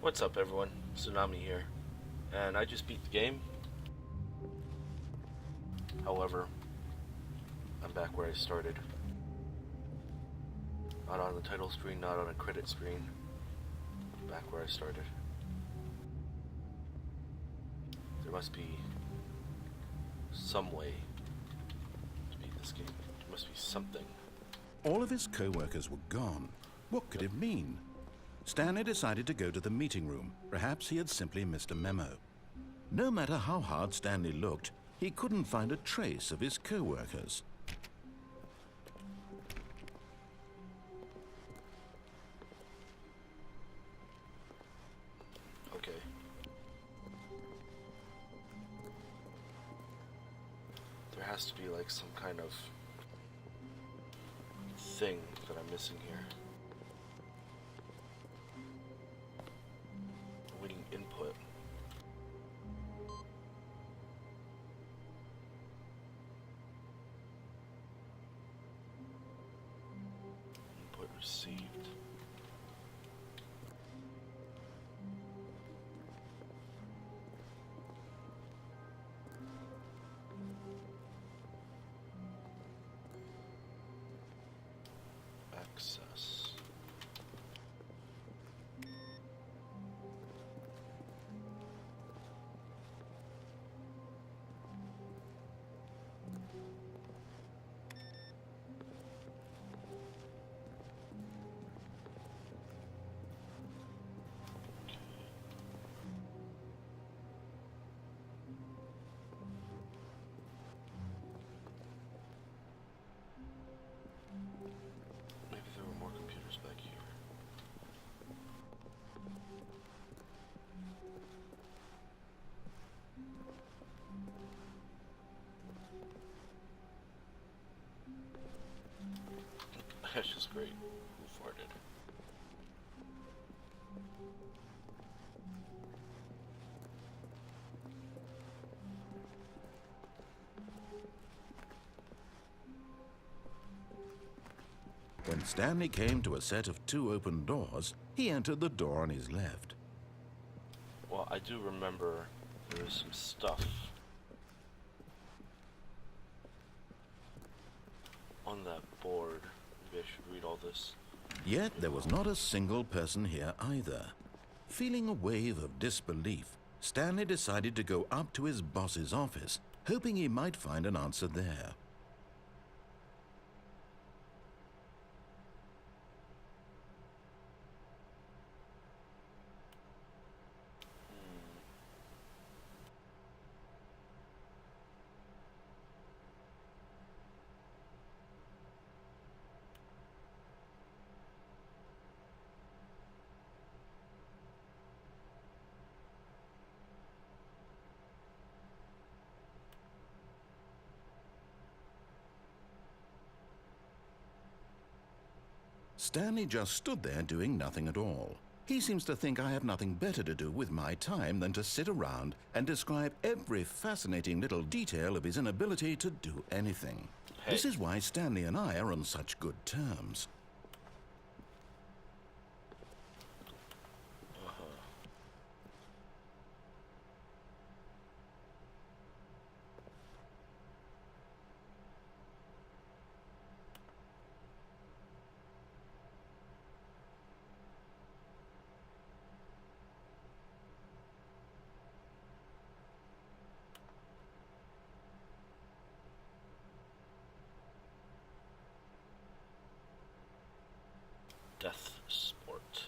What's up everyone, Tsunami here, and I just beat the game. However, I'm back where I started. Not on the title screen, not on a credit screen. Back where I started. There must be some way to beat this game. There must be something. All of his co-workers were gone. What could it mean? Stanley decided to go to the meeting room. Perhaps he had simply missed a memo. No matter how hard Stanley looked, he couldn't find a trace of his co-workers. Okay. There has to be like some kind of thing that I'm missing here. Awaiting input. Input received. Access. Maybe there were more computers back here. That's just great. Who farted? When Stanley came to a set of two open doors, he entered the door on his left. Well, I do remember there was some stuff on that board. Maybe I should read all this. Yet there was not a single person here either. Feeling a wave of disbelief, Stanley decided to go up to his boss's office, hoping he might find an answer there. Stanley just stood there doing nothing at all. He seems to think I have nothing better to do with my time than to sit around and describe every fascinating little detail of his inability to do anything. Hey. This is why Stanley and I are on such good terms. Death sport.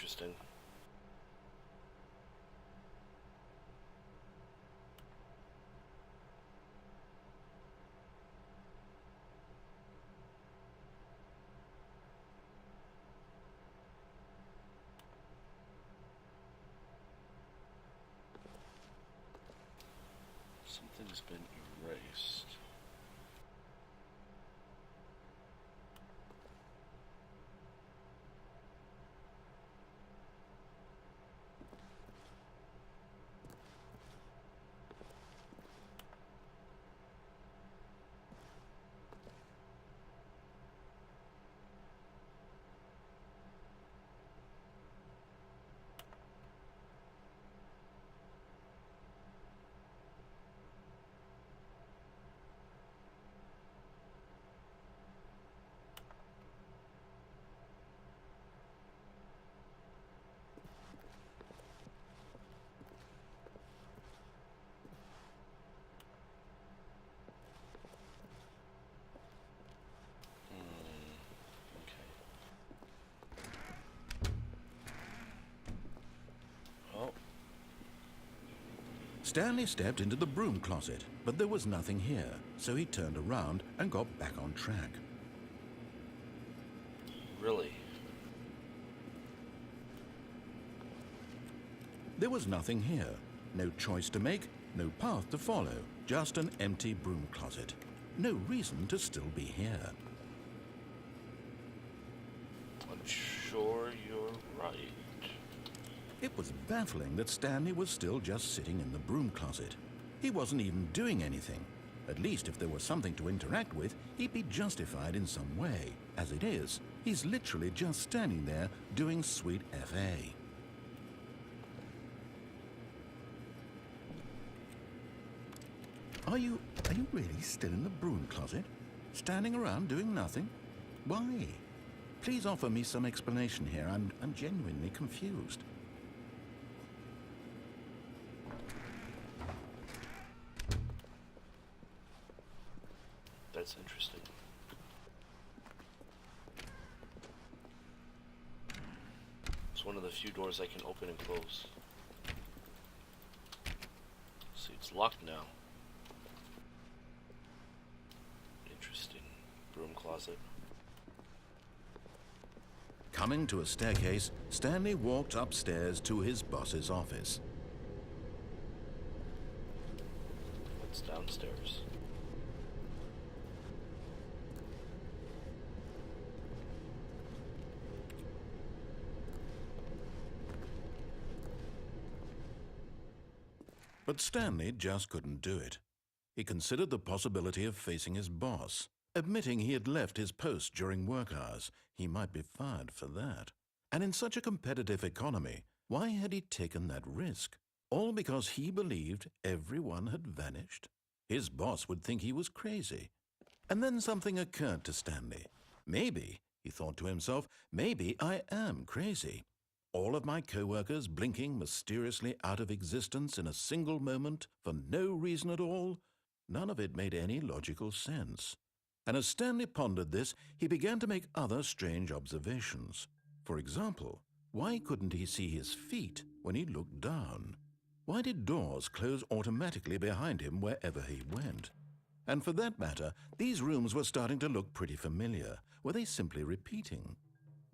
interesting. Something's been erased. Oh, Stanley stepped into the broom closet, but there was nothing here, so he turned around and got back on track. really? There was nothing here. No choice to make, no path to follow, just an empty broom closet. No reason to still be here. I'm sure you're right. It was baffling that Stanley was still just sitting in the broom closet. He wasn't even doing anything. At least if there was something to interact with, he'd be justified in some way. As it is, he's literally just standing there doing sweet FA. Are you really still in the broom closet? Standing around doing nothing? Why? Please offer me some explanation here. I'm genuinely confused. That's interesting. It's one of the few doors I can open and close. See, it's locked now. Interesting. Broom closet. Coming to a staircase, Stanley walked upstairs to his boss's office. It's downstairs. But Stanley just couldn't do it. He considered the possibility of facing his boss. Admitting he had left his post during work hours, he might be fired for that. And in such a competitive economy, why had he taken that risk? All because he believed everyone had vanished? His boss would think he was crazy. And then something occurred to Stanley. Maybe, he thought to himself, maybe I am crazy. All of my co-workers blinking mysteriously out of existence in a single moment for no reason at all? None of it made any logical sense. And as Stanley pondered this, he began to make other strange observations. For example, why couldn't he see his feet when he looked down? Why did doors close automatically behind him wherever he went? And for that matter, these rooms were starting to look pretty familiar. Were they simply repeating?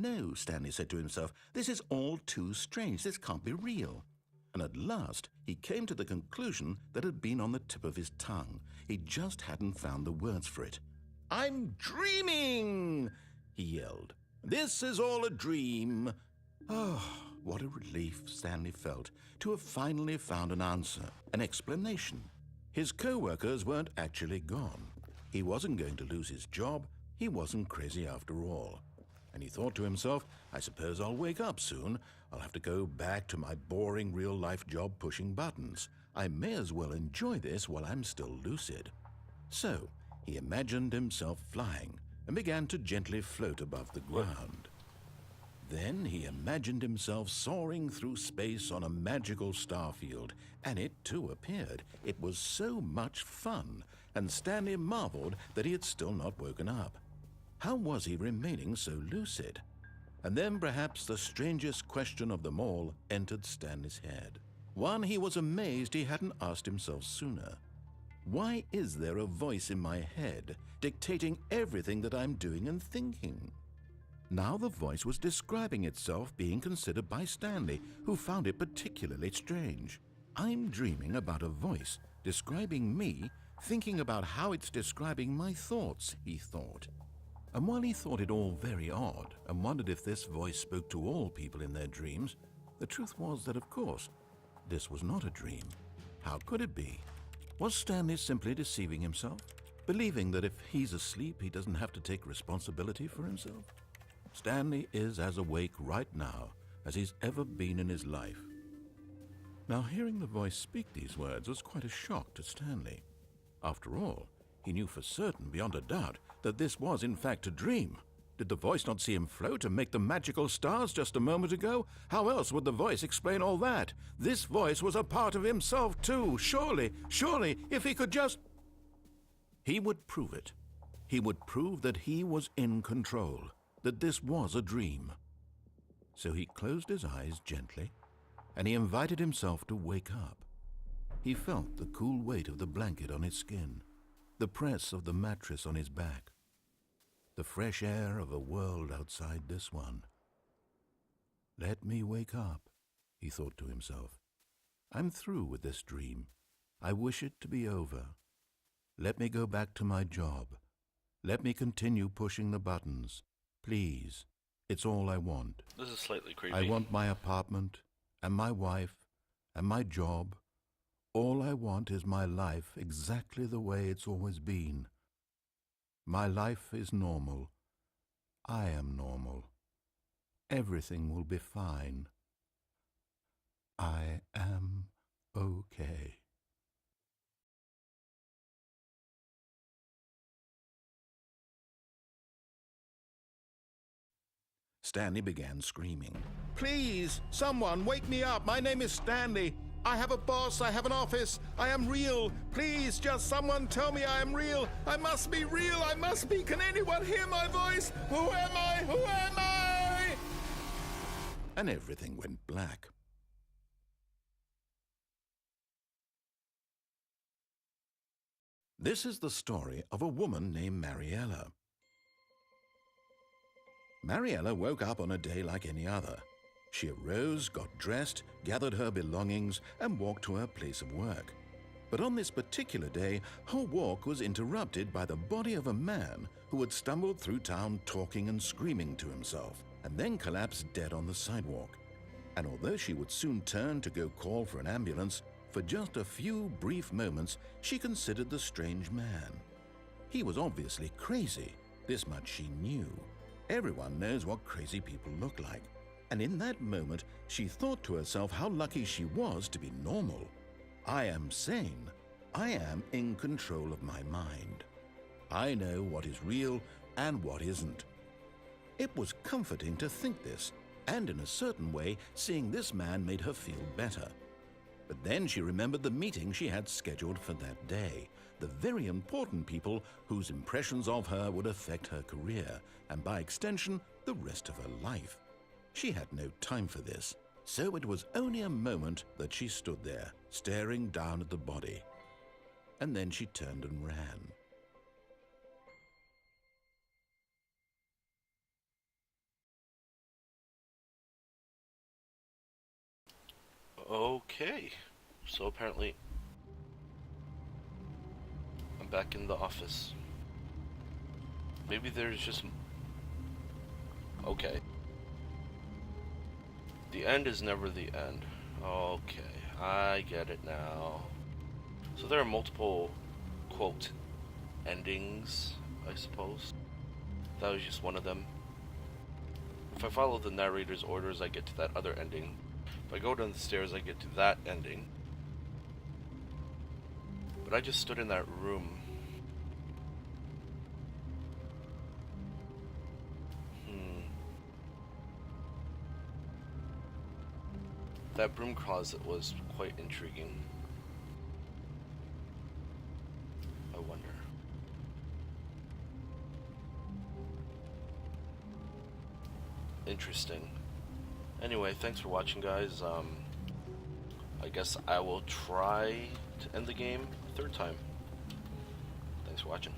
No, Stanley said to himself, this is all too strange. This can't be real. And at last, he came to the conclusion that had been on the tip of his tongue. He just hadn't found the words for it. I'm dreaming, he yelled. This is all a dream. Oh, what a relief Stanley felt to have finally found an answer, an explanation. His co-workers weren't actually gone. He wasn't going to lose his job. He wasn't crazy after all. And he thought to himself, I suppose I'll wake up soon. I'll have to go back to my boring real-life job pushing buttons. I may as well enjoy this while I'm still lucid. So, he imagined himself flying and began to gently float above the ground. Then he imagined himself soaring through space on a magical starfield, and it too appeared. It was so much fun, and Stanley marveled that he had still not woken up. How was he remaining so lucid? And then perhaps the strangest question of them all entered Stanley's head. One he was amazed he hadn't asked himself sooner. Why is there a voice in my head dictating everything that I'm doing and thinking? Now the voice was describing itself being considered by Stanley, who found it particularly strange. I'm dreaming about a voice describing me, thinking about how it's describing my thoughts, he thought. And while he thought it all very odd and wondered if this voice spoke to all people in their dreams, the truth was that, of course, this was not a dream. How could it be? Was Stanley simply deceiving himself, believing that if he's asleep, he doesn't have to take responsibility for himself? Stanley is as awake right now as he's ever been in his life. Now, hearing the voice speak these words was quite a shock to Stanley. After all, he knew for certain, beyond a doubt, that this was in fact a dream. Did the voice not see him float and make the magical stars just a moment ago? How else would the voice explain all that? This voice was a part of himself too. Surely, if he could just... He would prove it. He would prove that he was in control, that this was a dream. So he closed his eyes gently, and he invited himself to wake up. He felt the cool weight of the blanket on his skin, the press of the mattress on his back, the fresh air of a world outside this one. Let me wake up, he thought to himself. I'm through with this dream. I wish it to be over. Let me go back to my job. Let me continue pushing the buttons. Please, it's all I want. This is slightly creepy. I want my apartment, and my wife, and my job. All I want is my life exactly the way it's always been. My life is normal. I am normal. Everything will be fine. I am okay. Stanley began screaming. Please, someone, wake me up. My name is Stanley. I have a boss. I have an office. I am real. Please, just someone tell me I am real. I must be real. I must be. Can anyone hear my voice? Who am I? Who am I? And everything went black. This is the story of a woman named Mariella. Mariella woke up on a day like any other. She arose, got dressed, gathered her belongings, and walked to her place of work. But on this particular day, her walk was interrupted by the body of a man who had stumbled through town talking and screaming to himself, and then collapsed dead on the sidewalk. And although she would soon turn to go call for an ambulance, for just a few brief moments she considered the strange man. He was obviously crazy. This much she knew. Everyone knows what crazy people look like. And in that moment, she thought to herself how lucky she was to be normal. I am sane. I am in control of my mind. I know what is real and what isn't. It was comforting to think this, and in a certain way, seeing this man made her feel better. But then she remembered the meeting she had scheduled for that day, the very important people whose impressions of her would affect her career, and by extension, the rest of her life. She had no time for this, so it was only a moment that she stood there, staring down at the body. And then she turned and ran. Okay, so apparently I'm back in the office. Maybe there's just... Okay. The end is never the end. Okay, I get it now. So there are multiple, quote, endings, I suppose. That was just one of them. If I follow the narrator's orders, I get to that other ending. If I go down the stairs, I get to that ending. But I just stood in that room. That broom closet was quite intriguing. I wonder. interesting. Anyway, thanks for watching, guys. I guess I will try to end the game a third time. Thanks for watching.